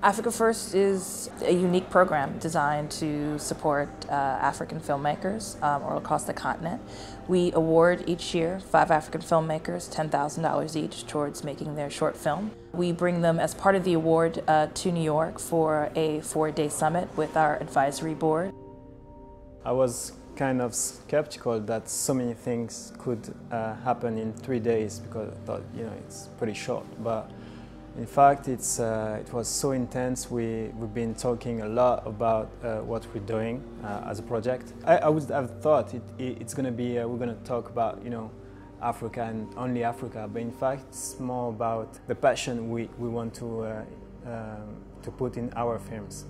Africa First is a unique program designed to support African filmmakers all across the continent. We award each year 5 African filmmakers $10,000 each towards making their short film. We bring them as part of the award to New York for a 4-day summit with our advisory board. I was kind of skeptical that so many things could happen in 3 days because I thought, it's pretty short. But in fact, it was so intense. We've been talking a lot about what we're doing as a project. I would have thought it's going to be we're going to talk about Africa and only Africa, but in fact it's more about the passion we want to put in our films.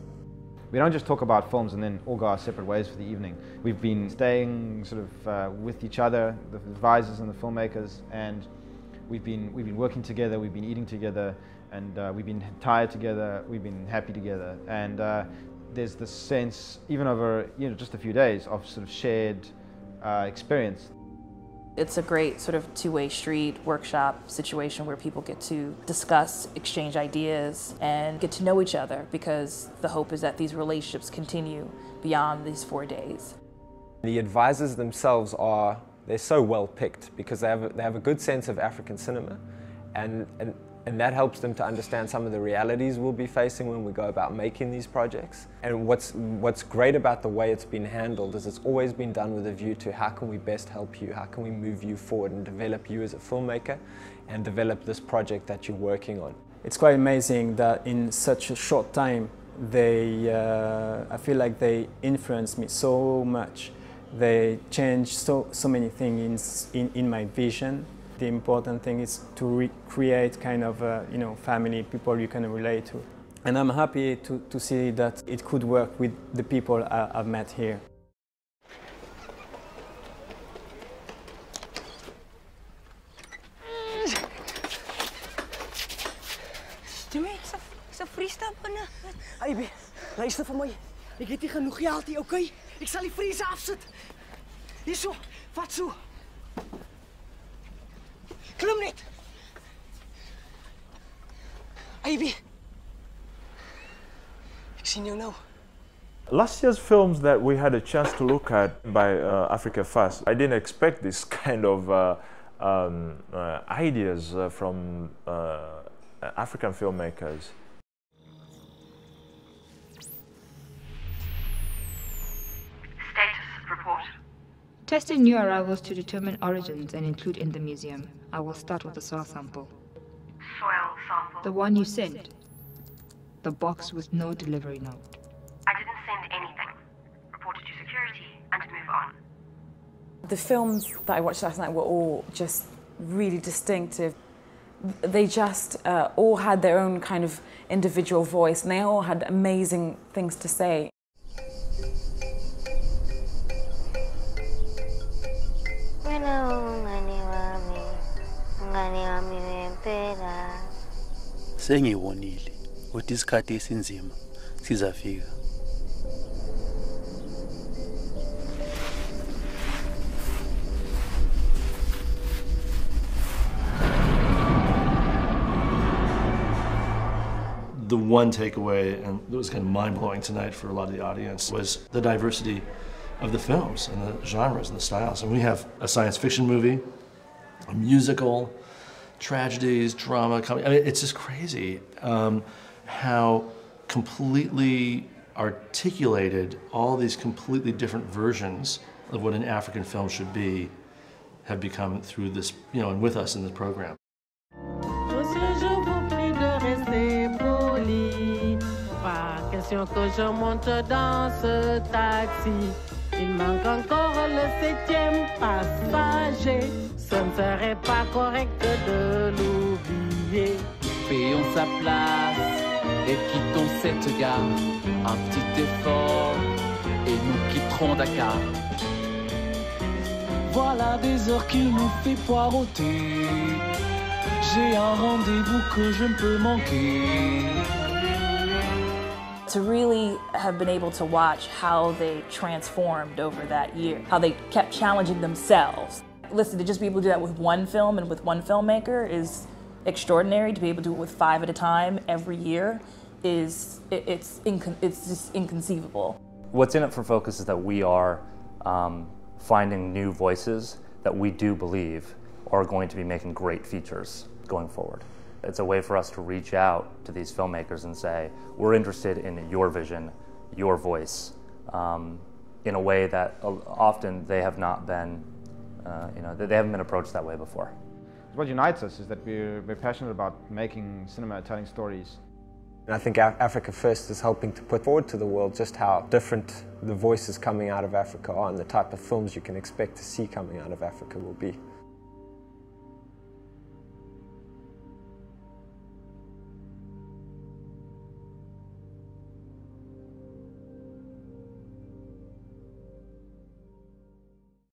We don't just talk about films and then all go our separate ways for the evening. We've been staying sort of with each other, the advisors and the filmmakers, and we've been working together, we've been eating together, and we've been tired together, we've been happy together, and there's this sense, even over just a few days, of sort of shared experience. It's a great sort of two-way street workshop situation where people get to discuss, exchange ideas, and get to know each other, because the hope is that these relationships continue beyond these 4 days. The advisors themselves they're so well picked because they have a good sense of African cinema, and that helps them to understand some of the realities we'll be facing when we go about making these projects. And what's great about the way it's been handled is it's always been done with a view to how can we best help you, how can we move you forward and develop you as a filmmaker and develop this project that you're working on. It's quite amazing that in such a short time I feel like they influenced me so much. They changed so many things in my vision. The important thing is to recreate kind of family, people you can relate to. And I'm happy to see that it could work with the people I've met here. Ek's 'n vriestab binne. Hey, luister vir my. Ek het nie genoeg geld hier, okay? Ek sal die vrese afsit. Hierso, vat so. Klim net. Ivy. Ek sien jou nou. Last year's films that we had a chance to look at by Africa First, I didn't expect this kind of ideas from African filmmakers. Status report. Testing new arrivals to determine origins and include in the museum. I will start with the soil sample. Soil sample. The one you sent. The box with no delivery note. I didn't send anything. Report it to security and move on. The films that I watched last night were all just really distinctive. They just all had their own kind of individual voice, and they all had amazing things to say. Sengibonile ukuthi isikhathi esinzima sizafika. The one takeaway, and it was kind of mind-blowing tonight for a lot of the audience, was the diversity of the films and the genres and the styles. And we have a science fiction movie, a musical, tragedies, drama, comedy. I mean, it's just crazy how completely articulated all these completely different versions of what an African film should be have become through this, and with us in this program. Que je monte dans ce taxi. Il manque encore le 7e passager. Ce ne serait pas correct de l'oublier. Payons sa place et quittons cette gare. Un petit effort et nous quitterons Dakar. Voilà des heures qui nous fait poireauter. J'ai un rendez-vous que je ne peux manquer. To really have been able to watch how they transformed over that year, how they kept challenging themselves. Listen, to just be able to do that with one film and with one filmmaker is extraordinary. To be able to do it with 5 at a time every year is it's just inconceivable. What's in it for Focus is that we are finding new voices that we do believe are going to be making great features going forward. It's a way for us to reach out to these filmmakers and say, we're interested in your vision, your voice, in a way that often they have not been, they haven't been approached that way before. What unites us is that we're passionate about making cinema, telling stories. And I think Africa First is helping to put forward to the world just how different the voices coming out of Africa are and the type of films you can expect to see coming out of Africa will be.